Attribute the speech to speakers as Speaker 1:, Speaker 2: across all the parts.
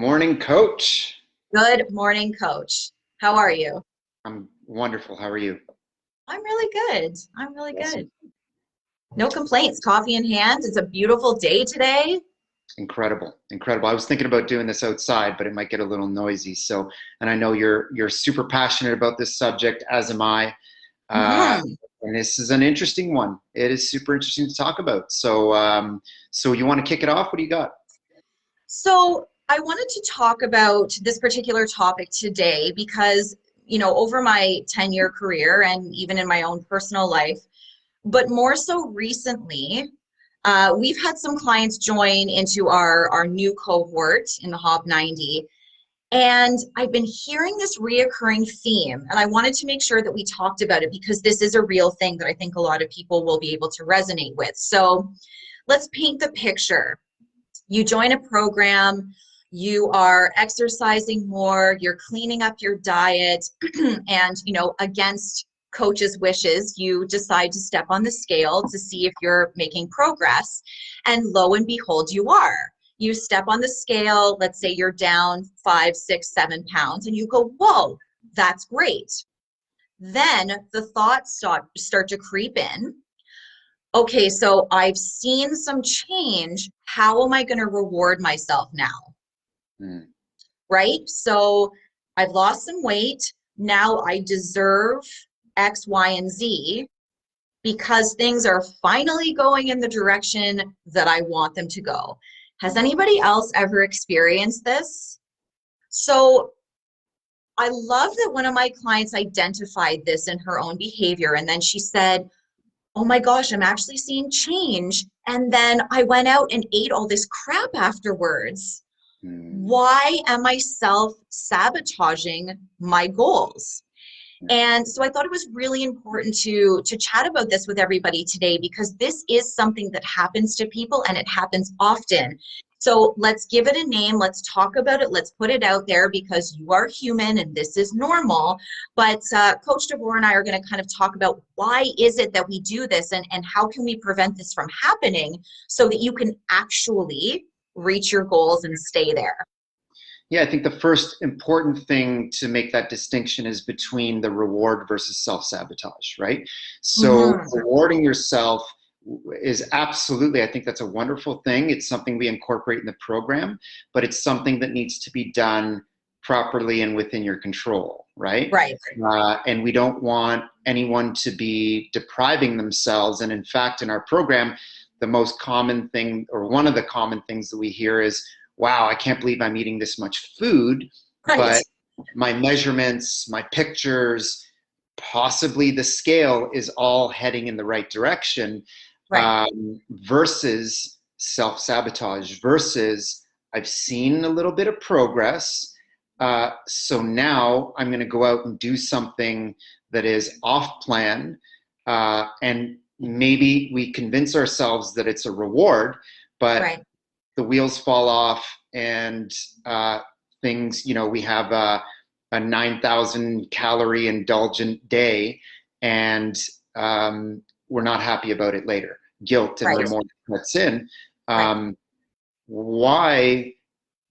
Speaker 1: morning, coach.
Speaker 2: Good morning, coach. How are you?
Speaker 1: I'm wonderful. How are you?
Speaker 2: I'm really good. I'm really
Speaker 1: Awesome.
Speaker 2: good. No complaints. Coffee in hand. It's a beautiful day today.
Speaker 1: Incredible. Incredible. I was thinking about doing this outside, but it might get a little noisy. So, and I know you're super passionate about this subject, as am I. Uh,
Speaker 2: hmm
Speaker 1: and this is an interesting one. It is super interesting to talk about. So you want to kick it off? What do you got?
Speaker 2: So I wanted to talk about this particular topic today because, over my 10-year career and even in my own personal life, but more so recently, we've had some clients join into our new cohort in the HOP90. And I've been hearing this reoccurring theme, and I wanted to make sure that we talked about it because this is a real thing that I think a lot of people will be able to resonate with. So let's paint the picture. You join a program, you are exercising more, you're cleaning up your diet, and against coach's wishes, you decide to step on the scale to see if you're making progress. And lo and behold, you are. You step on the scale, let's say you're down 5, 6, 7 pounds, and you go, whoa, that's great. Then the thoughts start to creep in. Okay, so I've seen some change. How am I going to reward myself now?
Speaker 1: Hmm.
Speaker 2: Right? So I've lost some weight. Now I deserve X, Y, and Z because things are finally going in the direction that I want them to go. Has anybody else ever experienced this? So I love that one of my clients identified this in her own behavior. And then she said, oh my gosh, I'm actually seeing change. And then I went out and ate all this crap afterwards.
Speaker 1: Hmm.
Speaker 2: Why am I self-sabotaging my goals? And so I thought it was really important to chat about this with everybody today because this is something that happens to people and it happens often. So let's give it a name. Let's talk about it. Let's put it out there because you are human and this is normal. But Coach Davor and I are going to kind of talk about why is it that we do this and how can we prevent this from happening so that you can actually reach your goals and stay there.
Speaker 1: Yeah, I think the first important thing to make that distinction is between the reward versus self-sabotage, right? So
Speaker 2: hmm
Speaker 1: rewarding yourself is absolutely, I think that's a wonderful thing. It's something we incorporate in the program, but it's something that needs to be done properly and within your control, right?
Speaker 2: Right.
Speaker 1: And we don't want anyone to be depriving themselves. And in fact, in our program, the most common thing, or one of the common things that we hear is, wow, I can't believe I'm eating this much food,
Speaker 2: Right.
Speaker 1: but my measurements, my pictures, possibly the scale is all heading in the right direction,
Speaker 2: Right.
Speaker 1: versus self-sabotage, versus I've seen a little bit of progress. So now I'm going to go out and do something that is off plan. And maybe we convince ourselves that it's a reward, but
Speaker 2: Right.
Speaker 1: the wheels fall off and things, we have a 9,000 calorie indulgent day and we're not happy about it later. Guilt and
Speaker 2: Right.
Speaker 1: remorse sets in.
Speaker 2: Right.
Speaker 1: Um, why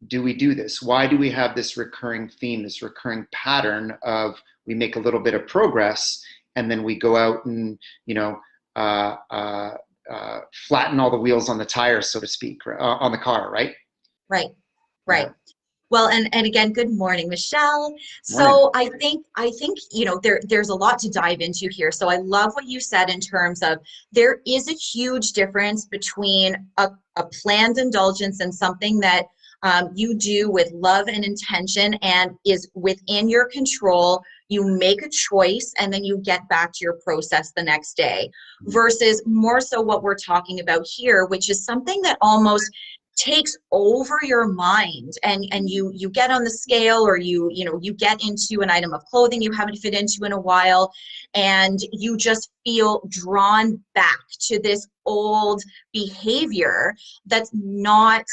Speaker 1: do we do this? Why do we have this recurring theme, this recurring pattern of we make a little bit of progress and then we go out and, uh, uh, flatten all the wheels on the tires, so to speak, on the car, right?
Speaker 2: Right.
Speaker 1: Yeah.
Speaker 2: Right. Well, and again, good morning, Michelle.
Speaker 1: Morning.
Speaker 2: So I think there's a lot to dive into here. So I love what you said in terms of there is a huge difference between a planned indulgence and something that you do with love and intention and is within your control. You make a choice and then you get back to your process the next day versus more so what we're talking about here, which is something that almost takes over your mind and you get on the scale or you get into an item of clothing you haven't fit into in a while and you just feel drawn back to this old behavior that's not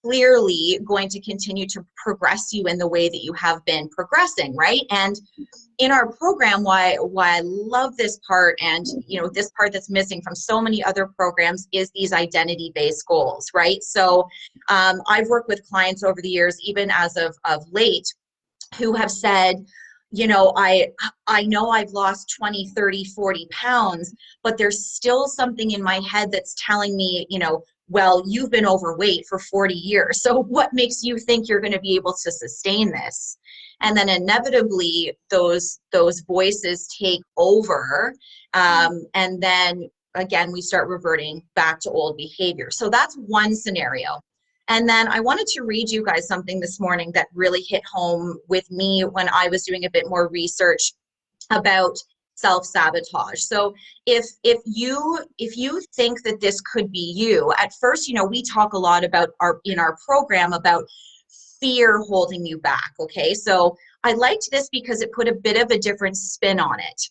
Speaker 2: clearly going to continue to progress you in the way that you have been progressing, right? And in our program, why I love this part, and this part that's missing from so many other programs, is these identity-based goals, right? So I've worked with clients over the years, even as of late, who have said, I know I've lost 20, 30, 40 pounds, but there's still something in my head that's telling me, well, you've been overweight for 40 years. So what makes you think you're going to be able to sustain this? And then inevitably those voices take over. And then again, we start reverting back to old behavior. So that's one scenario. And then I wanted to read you guys something this morning that really hit home with me when I was doing a bit more research about self-sabotage. So if you think that this could be you, at first, we talk a lot about in our program about fear holding you back. Okay, so I liked this because it put a bit of a different spin on it.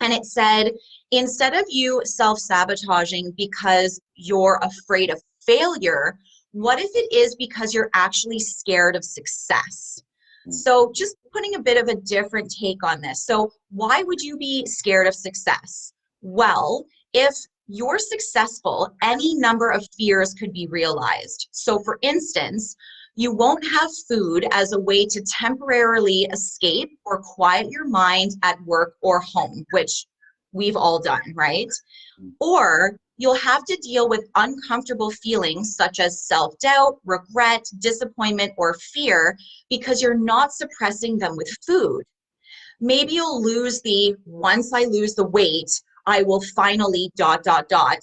Speaker 2: And it said, instead of you self-sabotaging because you're afraid of failure, what if it is because you're actually scared of success? So just putting a bit of a different take on this. So why would you be scared of success? Well, if you're successful, any number of fears could be realized. So for instance, you won't have food as a way to temporarily escape or quiet your mind at work or home, which we've all done, right? Or you'll have to deal with uncomfortable feelings such as self-doubt, regret, disappointment, or fear because you're not suppressing them with food. Maybe you'll lose the once I lose the weight, I will finally ...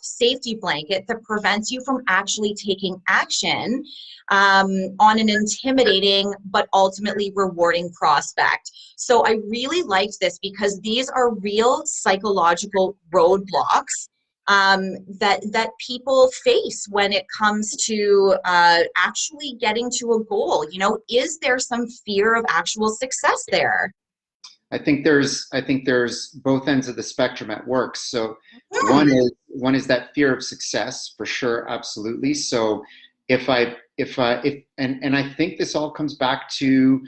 Speaker 2: safety blanket that prevents you from actually taking action on an intimidating but ultimately rewarding prospect. So I really liked this because these are real psychological roadblocks that people face when it comes to actually getting to a goal. Is there some fear of actual success there?
Speaker 1: I think there's both ends of the spectrum at work. So one is that fear of success, for sure, absolutely. So if I think this all comes back to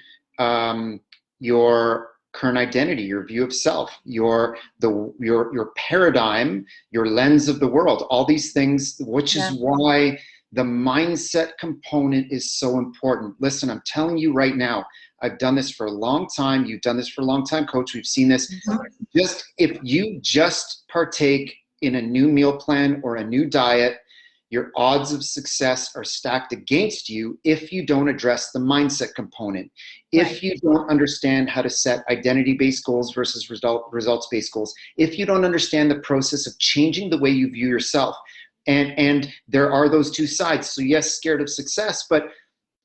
Speaker 1: your current identity, your view of self, your paradigm, your lens of the world, all these things, which is why the mindset component is so important. Listen, I'm telling you right now, I've done this for a long time. You've done this for a long time, Coach. We've seen this. If you just partake in a new meal plan or a new diet, your odds of success are stacked against you if you don't address the mindset component. If you don't understand how to set identity-based goals versus results-based goals, if you don't understand the process of changing the way you view yourself, and there are those two sides. So yes, scared of success, but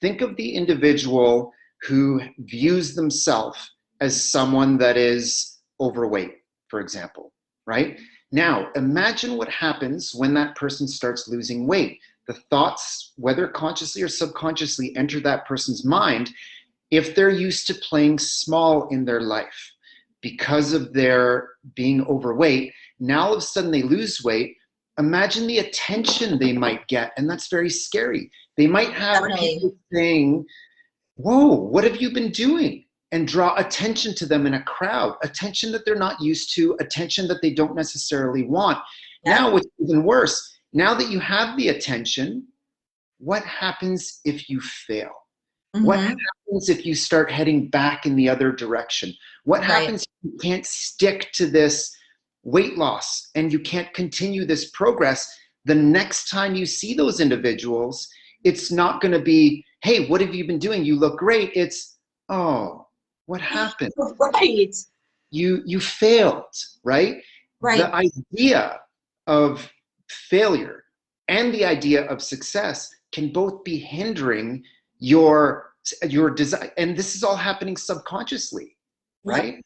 Speaker 1: think of the individual who views themselves as someone that is overweight, for example, right? Now, imagine what happens when that person starts losing weight. The thoughts, whether consciously or subconsciously, enter that person's mind if they're used to playing small in their life because of their being overweight. Now all of a sudden they lose weight. Imagine the attention they might get, and that's very scary. They might have people saying, whoa, what have you been doing? And draw attention to them in a crowd, attention that they're not used to, attention that they don't necessarily want. Now, what's even worse, now that you have the attention, what happens if you fail? What happens if you start heading back in the other direction? What happens if you can't stick to this weight loss and you can't continue this progress? The next time you see those individuals, it's not going to be, hey, what have you been doing? You look great. It's, oh, what happened? You failed, right? The idea of failure and the idea of success can both be hindering your desire. And this is all happening subconsciously, right?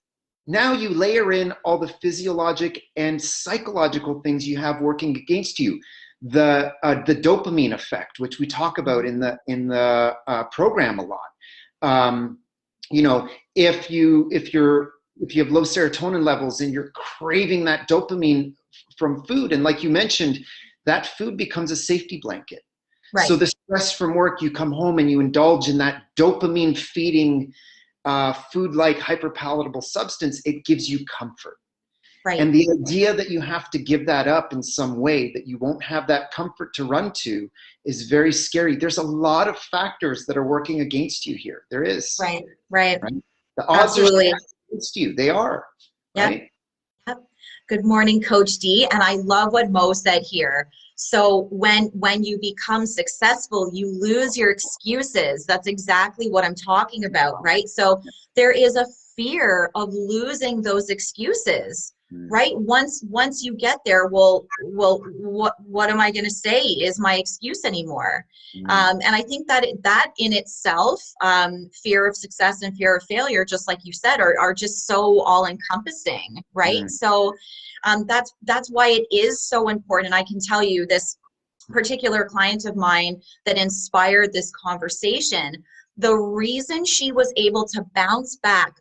Speaker 1: Now you layer in all the physiologic and psychological things you have working against you. The dopamine effect, which we talk about in the program a lot. If you have low serotonin levels and you're craving that dopamine from food, and like you mentioned, that food becomes a safety blanket.
Speaker 2: Right.
Speaker 1: So the stress from work, you come home and you indulge in that dopamine feeding food-like hyperpalatable substance, it gives you comfort.
Speaker 2: Right.
Speaker 1: And the idea that you have to give that up in some way, that you won't have that comfort to run to, is very scary. There's a lot of factors that are working against you here. There is.
Speaker 2: Right. Right.
Speaker 1: Right? The odds
Speaker 2: Absolutely.
Speaker 1: are against you. They are.
Speaker 2: Yep.
Speaker 1: Right?
Speaker 2: Yep. Good morning, Coach D. And I love what Mo said here. So when you become successful, you lose your excuses. That's exactly what I'm talking about, right? So there is a fear of losing those excuses, right? Once you get there, well, what am I going to say is my excuse anymore? And I think that that in itself, fear of success and fear of failure, just like you said, are just so all encompassing, right? So that's why it is so important. I can tell you, this particular client of mine that inspired this conversation, the reason she was able to bounce back,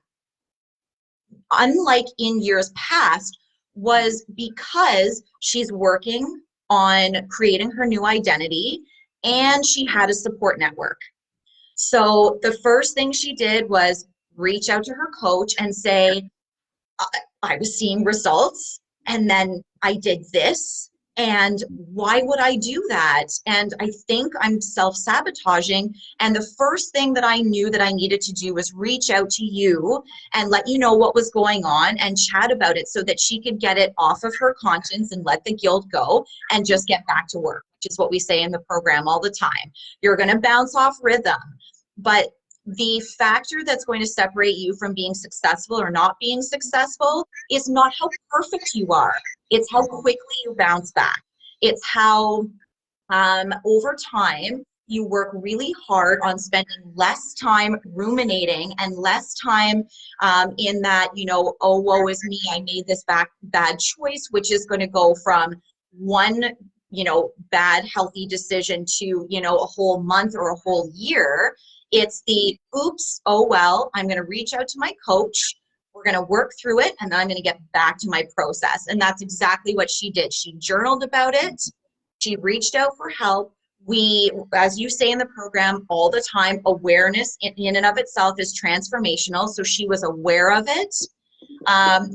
Speaker 2: unlike in years past, was because she's working on creating her new identity and she had a support network. So the first thing she did was reach out to her coach and say, I was seeing results, and then I did this, and why would I do that? And I think I'm self-sabotaging. And the first thing that I knew that I needed to do was reach out to you and let you know what was going on and chat about it so that she could get it off of her conscience and let the guilt go and just get back to work, which is what we say in the program all the time. You're going to bounce off rhythm, but the factor that's going to separate you from being successful or not being successful is not how perfect you are. It's how quickly you bounce back. It's how over time you work really hard on spending less time ruminating and less time in that, oh, woe is me, I made this bad choice, which is going to go from one bad healthy decision to a whole month or a whole year. It's the oops, oh well, I'm going to reach out to my coach, we're going to work through it, and then I'm going to get back to my process. And that's exactly what she did. She journaled about it, she reached out for help. We, as you say in the program all the time, awareness in and of itself is transformational. So she was aware of it.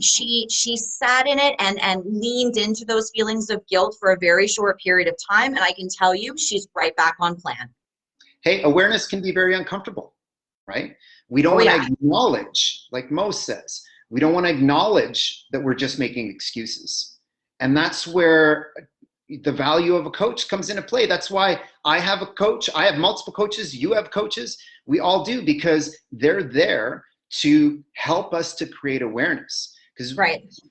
Speaker 2: She sat in it and leaned into those feelings of guilt for a very short period of time. And I can tell you, she's right back on plan.
Speaker 1: Hey, awareness can be very uncomfortable, right? We don't want to acknowledge, like Mo says, we don't want to acknowledge that we're just making excuses. And that's where the value of a coach comes into play. That's why I have a coach. I have multiple coaches. You have coaches. We all do, because they're there to help us to create awareness. Because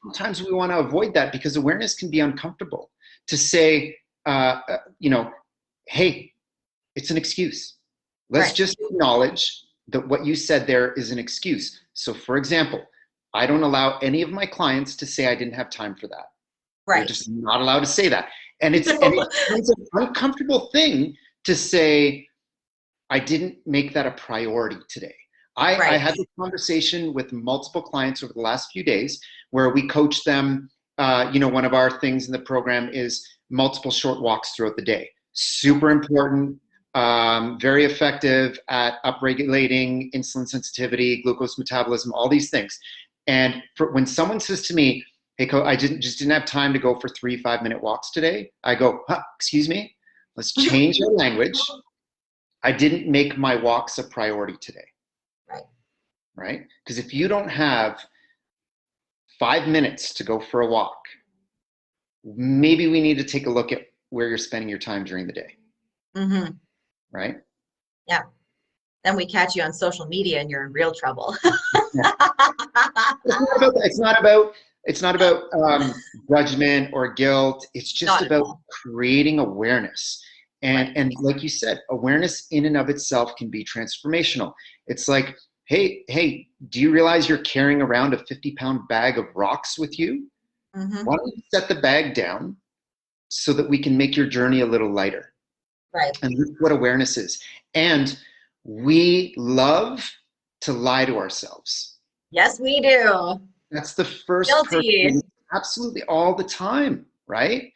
Speaker 1: sometimes we want to avoid that because awareness can be uncomfortable. To say, hey, it's an excuse. Let's just acknowledge that what you said there is an excuse. So for example, I don't allow any of my clients to say I didn't have time for that. They're just not allowed to say that. And it's an uncomfortable thing to say, I didn't make that a priority today. I had this conversation with multiple clients over the last few days where we coach them. One of our things in the program is multiple short walks throughout the day. Super important. Very effective at upregulating insulin sensitivity, glucose metabolism, all these things. And when someone says to me, hey, I just didn't have time to go for 3 5-minute walks today, I go, excuse me, let's change our language. I didn't make my walks a priority today. Right? Because if you don't have 5 minutes to go for a walk, maybe we need to take a look at where you're spending your time during the day. Right?
Speaker 2: Yeah. Then we catch you on social media and you're in real trouble.
Speaker 1: It's not about judgment or guilt. It's just about creating awareness. And like you said, awareness in and of itself can be transformational. It's like, hey, do you realize you're carrying around a 50-pound bag of rocks with you? Why don't you set the bag down so that we can make your journey a little lighter? Right. And that's what awareness is. And we love to lie to ourselves.
Speaker 2: Yes, we do.
Speaker 1: That's the first person, absolutely all the time, right?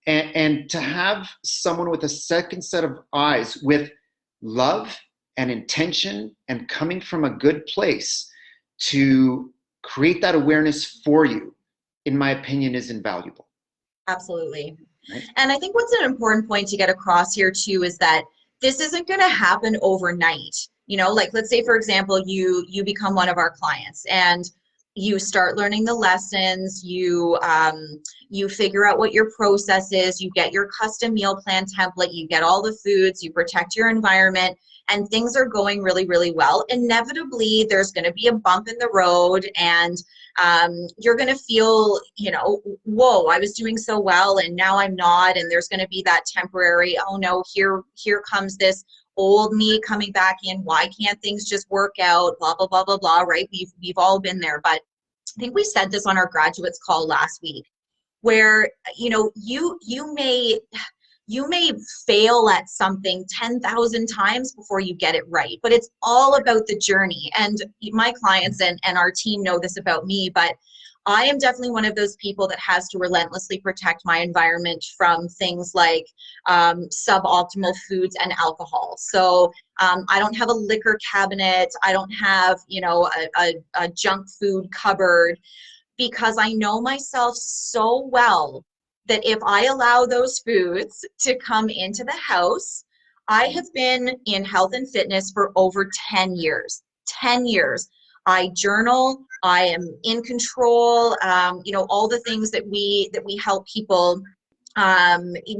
Speaker 1: and to have someone with a second set of eyes with love and intention and coming from a good place to create that awareness for you, in my opinion, is invaluable.
Speaker 2: Absolutely.
Speaker 1: Right?
Speaker 2: And I think what's an important point to get across here too is that this isn't going to happen overnight. You know, like let's say, for example, you become one of our clients and you start learning the lessons, you figure out what your process is, you get your custom meal plan template, you get all the foods, you protect your environment, and things are going really, really well. Inevitably, there's going to be a bump in the road, and you're going to feel, you know, whoa, I was doing so well and now I'm not. And there's going to be that temporary, oh no, here comes this old me coming back in. Why can't things just work out? Blah, blah, blah, blah, blah, right? We've all been there. But I think we said this on our graduates call last week, where, you know, you may fail at something 10,000 times before you get it right, but it's all about the journey. And my clients and our team know this about me, but I am definitely one of those people that has to relentlessly protect my environment from things like suboptimal foods and alcohol. So I don't have a liquor cabinet. I don't have, you know, a junk food cupboard, because I know myself so well that if I allow those foods to come into the house, I have been in health and fitness for over 10 years. 10 years. I journal. I am in control. You know, all the things that we help people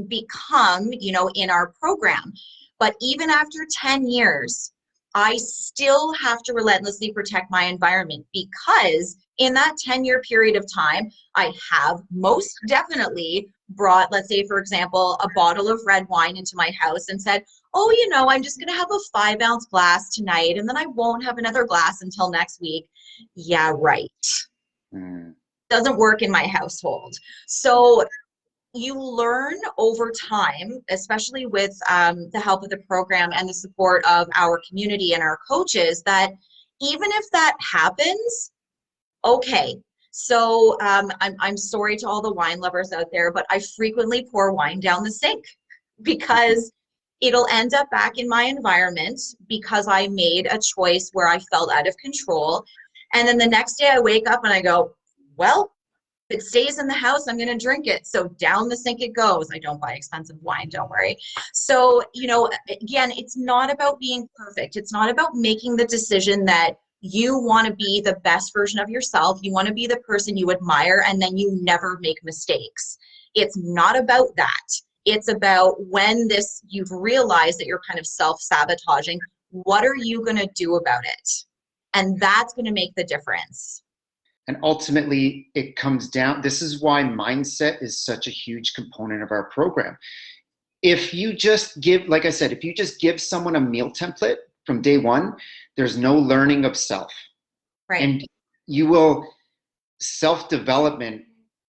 Speaker 2: become, you know, in our program. But even after 10 years, I still have to relentlessly protect my environment, because in that 10-year period of time, I have most definitely brought, let's say, for example, a bottle of red wine into my house and said, oh, you know, I'm just going to have a 5-ounce glass tonight, and then I won't have another glass until next week. Yeah, right. Doesn't work in my household. So you learn over time, especially with the help of the program and the support of our community and our coaches, that even if that happens, okay, so I'm sorry to all the wine lovers out there, but I frequently pour wine down the sink because it'll end up back in my environment because I made a choice where I felt out of control. And then the next day I wake up and I go, well, if it stays in the house, I'm going to drink it. So down the sink it goes. I don't buy expensive wine, don't worry. So, you know, again, it's not about being perfect. It's not about making the decision that you want to be the best version of yourself. You want to be the person you admire, and then you never make mistakes. It's not about that. It's about when you've realized that you're kind of self-sabotaging, what are you going to do about it? And that's going to make the difference.
Speaker 1: And ultimately, it comes down, this is why mindset is such a huge component of our program. If you just give, like I said, if you just give someone a meal template from day one, there's no learning of self.
Speaker 2: Right.
Speaker 1: And you will, self-development,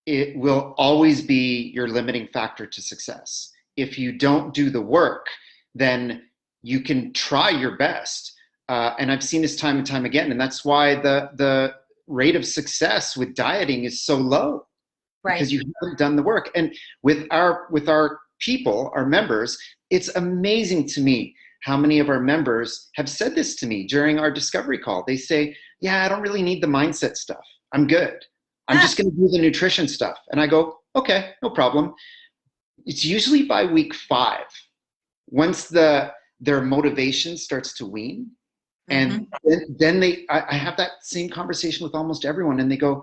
Speaker 1: it will always be your limiting factor to success. If you don't do the work, then you can try your best. And I've seen this time and time again. And that's why the rate of success with dieting is so low,
Speaker 2: right?
Speaker 1: Because you haven't done the work. And with our people, our members, it's amazing to me how many of our members have said this to me during our discovery call. They say, yeah, I don't really need the mindset stuff. I'm good. I'm just going to do the nutrition stuff. And I go, okay, no problem. It's usually by week 5, once their motivation starts to wane. And then I have that same conversation with almost everyone, and they go,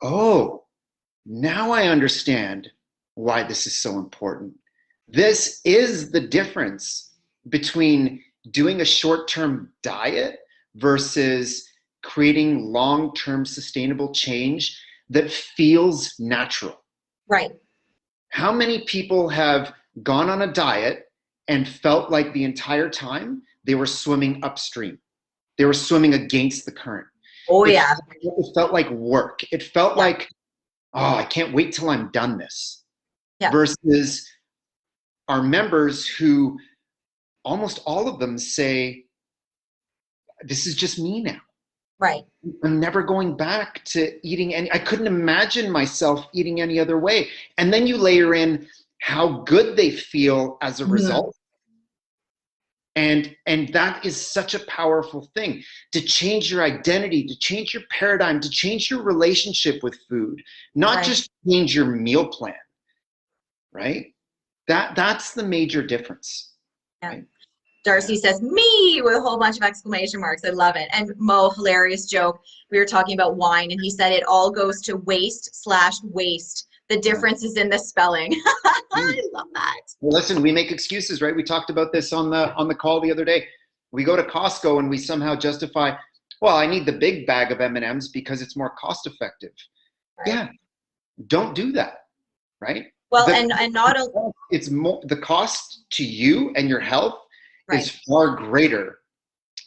Speaker 1: oh, now I understand why this is so important. This is the difference between doing a short-term diet versus creating long-term sustainable change that feels natural.
Speaker 2: Right.
Speaker 1: How many people have gone on a diet and felt like the entire time they were swimming upstream? They were swimming against the current.
Speaker 2: Oh, yeah.
Speaker 1: It felt like work. It felt like, oh, I can't wait till I'm done this.
Speaker 2: Yeah.
Speaker 1: Versus our members who almost all of them say, this is just me now.
Speaker 2: Right.
Speaker 1: I'm never going back to eating I couldn't imagine myself eating any other way. And then you layer in how good they feel as a
Speaker 2: Mhm.
Speaker 1: result. And that is such a powerful thing, to change your identity, to change your paradigm, to change your relationship with food, not
Speaker 2: Right.
Speaker 1: just change your meal plan, right? That's the major difference,
Speaker 2: Yeah.
Speaker 1: right?
Speaker 2: Darcy
Speaker 1: Yeah.
Speaker 2: says, me, with a whole bunch of exclamation marks. I love it. And Mo, hilarious joke. We were talking about wine, and he said it all goes to waste/waste. The
Speaker 1: Yeah.
Speaker 2: difference is in the spelling. I love that.
Speaker 1: Well, listen, we make excuses, right? We talked about this on the call the other day. We go to Costco and we somehow justify, well, I need the big bag of M&Ms because it's more cost effective.
Speaker 2: Right.
Speaker 1: Yeah, don't do that, right?
Speaker 2: Well,
Speaker 1: The
Speaker 2: and not a
Speaker 1: it's more, the cost to you and your health
Speaker 2: right.
Speaker 1: is far greater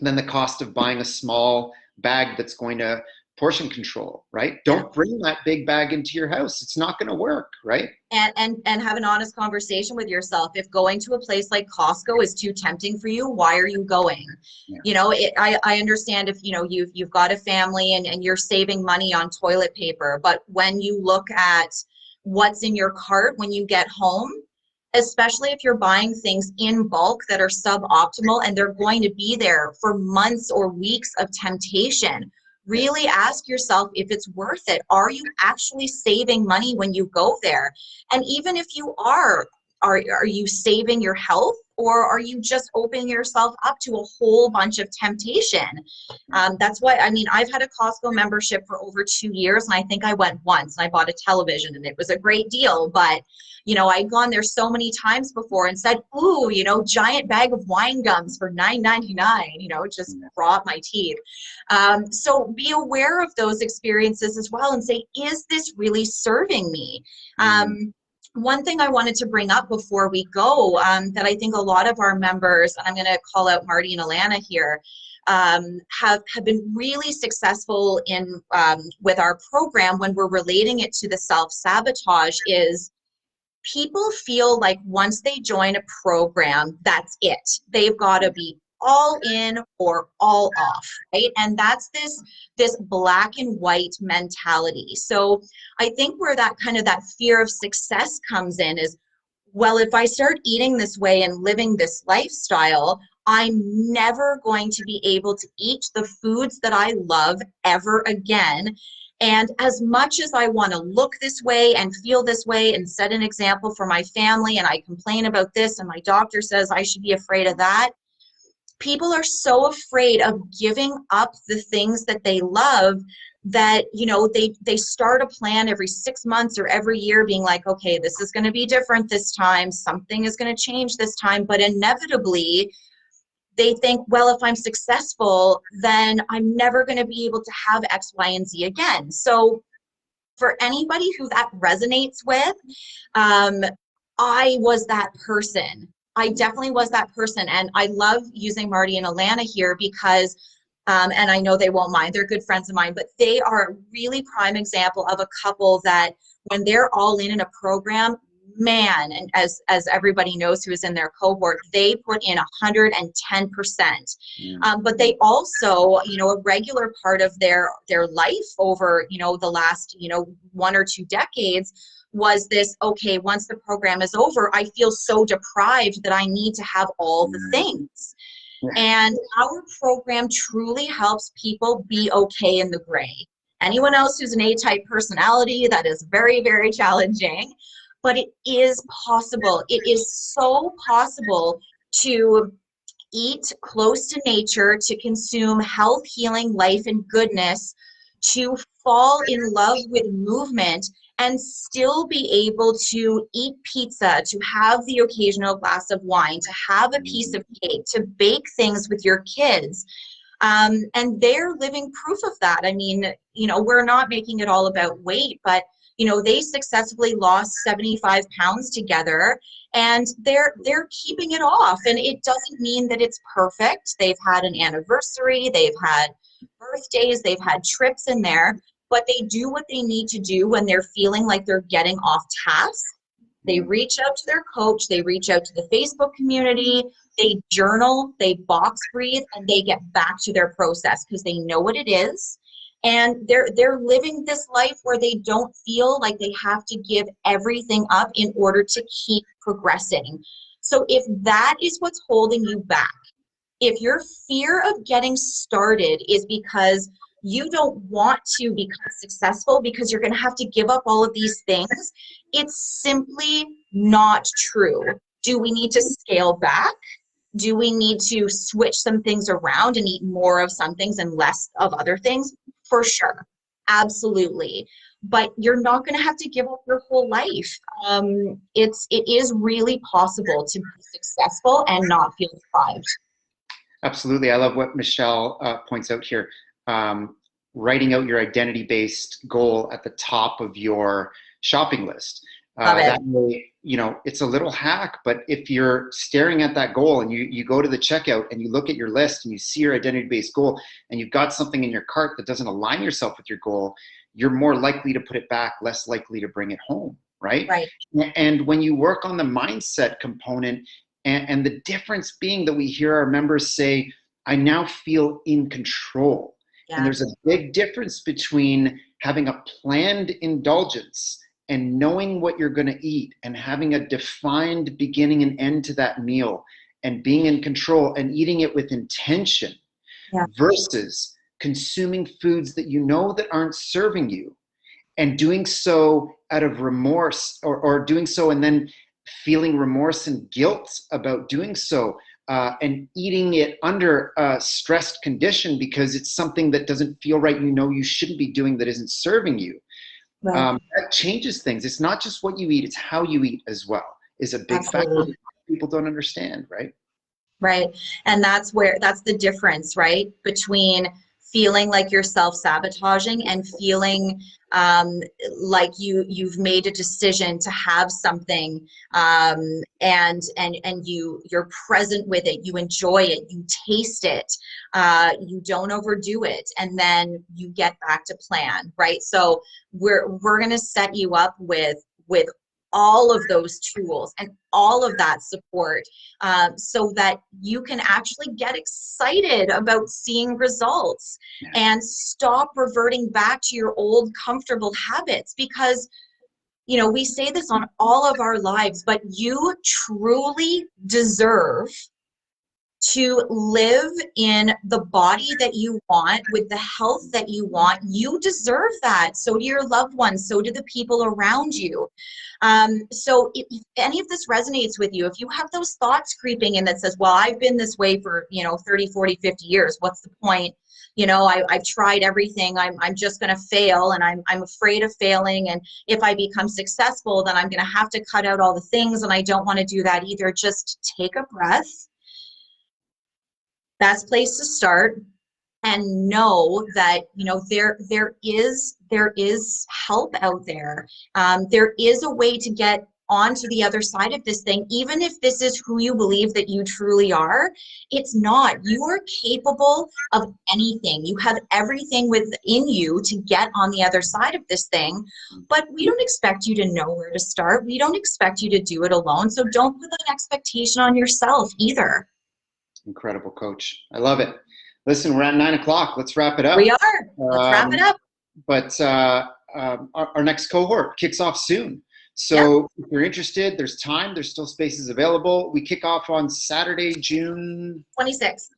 Speaker 1: than the cost of buying a small bag that's going to portion control, right?
Speaker 2: Yeah.
Speaker 1: Don't bring that big bag into your house. It's not going to work, right?
Speaker 2: And have an honest conversation with yourself. If going to a place like Costco is too tempting for you, why are you going?
Speaker 1: Yeah.
Speaker 2: You know, I understand if, you know, you've got a family and you're saving money on toilet paper, but when you look at what's in your cart when you get home, especially if you're buying things in bulk that are suboptimal and they're going to be there for months or weeks of temptation, really ask yourself if it's worth it. Are you actually saving money when you go there? And even if you are you saving your health, or are you just opening yourself up to a whole bunch of temptation? That's why, I mean, I've had a Costco membership for over 2 years, and I think I went once and I bought a television, and it was a great deal. But, you know, I'd gone there so many times before and said, ooh, you know, giant bag of wine gums for $9.99, you know, it just brought my teeth. So be aware of those experiences as well and say, is this really serving me? One thing I wanted to bring up before we go, that I think a lot of our members, and I'm going to call out Marty and Alana here, have been really successful in with our program when we're relating it to the self-sabotage, is people feel like once they join a program, that's it. They've got to be all in or all off, right? And that's this black and white mentality. So I think where that kind of that fear of success comes in is, well, if I start eating this way and living this lifestyle, I'm never going to be able to eat the foods that I love ever again. And as much as I want to look this way and feel this way and set an example for my family, and I complain about this and my doctor says I should be afraid of that, people are so afraid of giving up the things that they love that, you know, they start a plan every 6 months or every year being like, okay, this is going to be different this time, something is going to change this time, but inevitably they think, well, if I'm successful, then I'm never going to be able to have X, Y, and Z again. So for anybody who that resonates with, I was that person. I definitely was that person. And I love using Marty and Alana here because, and I know they won't mind, they're good friends of mine, but they are a really prime example of a couple that when they're all in a program, man, and as everybody knows who is in their cohort, they put in 110%. But they also, you know, a regular part of their life over, you know, the last, you know, 1 or 2 decades was this, okay, once the program is over, I feel so deprived that I need to have all the things. And our program truly helps people be okay in the gray. Anyone else who's an A-type personality, that is very, very challenging. But it is possible. It is so possible to eat close to nature, to consume health, healing, life, and goodness, to fall in love with movement, and still be able to eat pizza, to have the occasional glass of wine, to have a piece of cake, to bake things with your kids. And they're living proof of that. I mean, you know, we're not making it all about weight, but you know, they successfully lost 75 pounds together, and they're keeping it off. And it doesn't mean that it's perfect. They've had an anniversary, they've had birthdays, they've had trips in there, but they do what they need to do when they're feeling like they're getting off task. They reach out to their coach, they reach out to the Facebook community, they journal, they box breathe, and they get back to their process because they know what it is. And they're living this life where they don't feel like they have to give everything up in order to keep progressing. So if that is what's holding you back, if your fear of getting started is because you don't want to become successful because you're going to have to give up all of these things, it's simply not true. Do we need to scale back? Do we need to switch some things around and eat more of some things and less of other things? For sure. Absolutely. But you're not going to have to give up your whole life. It is really possible to be successful and not feel deprived.
Speaker 1: Absolutely. I love what Michelle points out here. Writing out your identity-based goal at the top of your shopping list. That way, it's a little hack, but if you're staring at that goal and you go to the checkout and you look at your list and you see your identity-based goal and you've got something in your cart that doesn't align yourself with your goal, you're more likely to put it back, less likely to bring it home, right?
Speaker 2: Right.
Speaker 1: And when you work on the mindset component, and the difference being that we hear our members say, I now feel in control. Yeah. And there's a big difference between having a planned indulgence and knowing what you're going to eat and having a defined beginning and end to that meal and being in control and eating it with intention, versus consuming foods that you know that aren't serving you and doing so out of remorse, or doing so and then feeling remorse and guilt about doing so, and eating it under a stressed condition because it's something that doesn't feel right, you shouldn't be doing, that isn't serving you. Right. That changes things. It's not just what you eat, it's how you eat as well, is a big factor that people don't understand, right?
Speaker 2: Right. And that's the difference, right? Between feeling like you're self-sabotaging and feeling like you've made a decision to have something, and you're present with it, you enjoy it, you taste it, you don't overdo it, and then you get back to plan, right? So we're going to set you up with all of those tools and all of that support, so that you can actually get excited about seeing results and stop reverting back to your old comfortable habits. Because, we say this on all of our lives, but you truly deserve to live in the body that you want, with the health that you want. You deserve that. So do your loved ones. So do the people around you. So if any of this resonates with you, if you have those thoughts creeping in that says, well, I've been this way for, 30, 40, 50 years. What's the point? I've tried everything. I'm just going to fail, and I'm afraid of failing. And if I become successful, then I'm going to have to cut out all the things. And I don't want to do that either. Just take a breath. Best place to start, and know that there is help out there. There is a way to get onto the other side of this thing, even if this is who you believe that you truly are. It's not. You are capable of anything. You have everything within you to get on the other side of this thing, but we don't expect you to know where to start. We don't expect you to do it alone. So don't put an expectation on yourself either.
Speaker 1: Incredible, Coach. I love it. Listen, we're at 9 o'clock. Let's wrap it up.
Speaker 2: We are. Let's wrap it up.
Speaker 1: But our next cohort kicks off soon. So if you're interested, there's time. There's still spaces available. We kick off on Saturday, June 26th.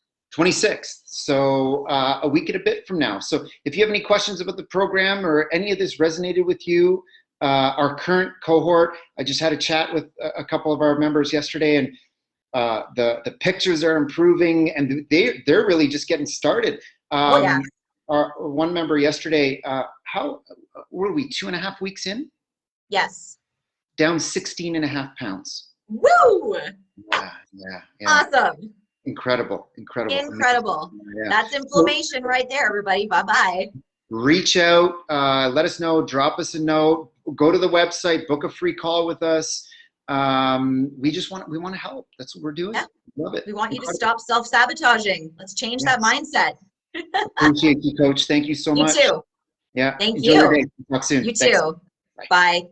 Speaker 1: So a week and a bit from now. So if you have any questions about the program or any of this resonated with you, our current cohort, I just had a chat with a couple of our members yesterday, and the pictures are improving, and they're really just getting started. Our one member yesterday, how were we, 2.5 weeks in?
Speaker 2: Yes.
Speaker 1: Down 16.5 pounds.
Speaker 2: Woo!
Speaker 1: Yeah.
Speaker 2: Awesome.
Speaker 1: Incredible.
Speaker 2: Yeah. That's inflammation right there, everybody. Bye-bye.
Speaker 1: Reach out, let us know, drop us a note, go to the website, book a free call with us. We want to help. That's what we're doing.
Speaker 2: Yeah.
Speaker 1: Love it.
Speaker 2: We want you to stop self-sabotaging. Let's change that mindset.
Speaker 1: Appreciate you, Coach. Thank you so much.
Speaker 2: You too.
Speaker 1: Yeah.
Speaker 2: Thank
Speaker 1: Enjoy
Speaker 2: you.
Speaker 1: your day. Talk soon.
Speaker 2: You
Speaker 1: Thanks.
Speaker 2: too. Bye.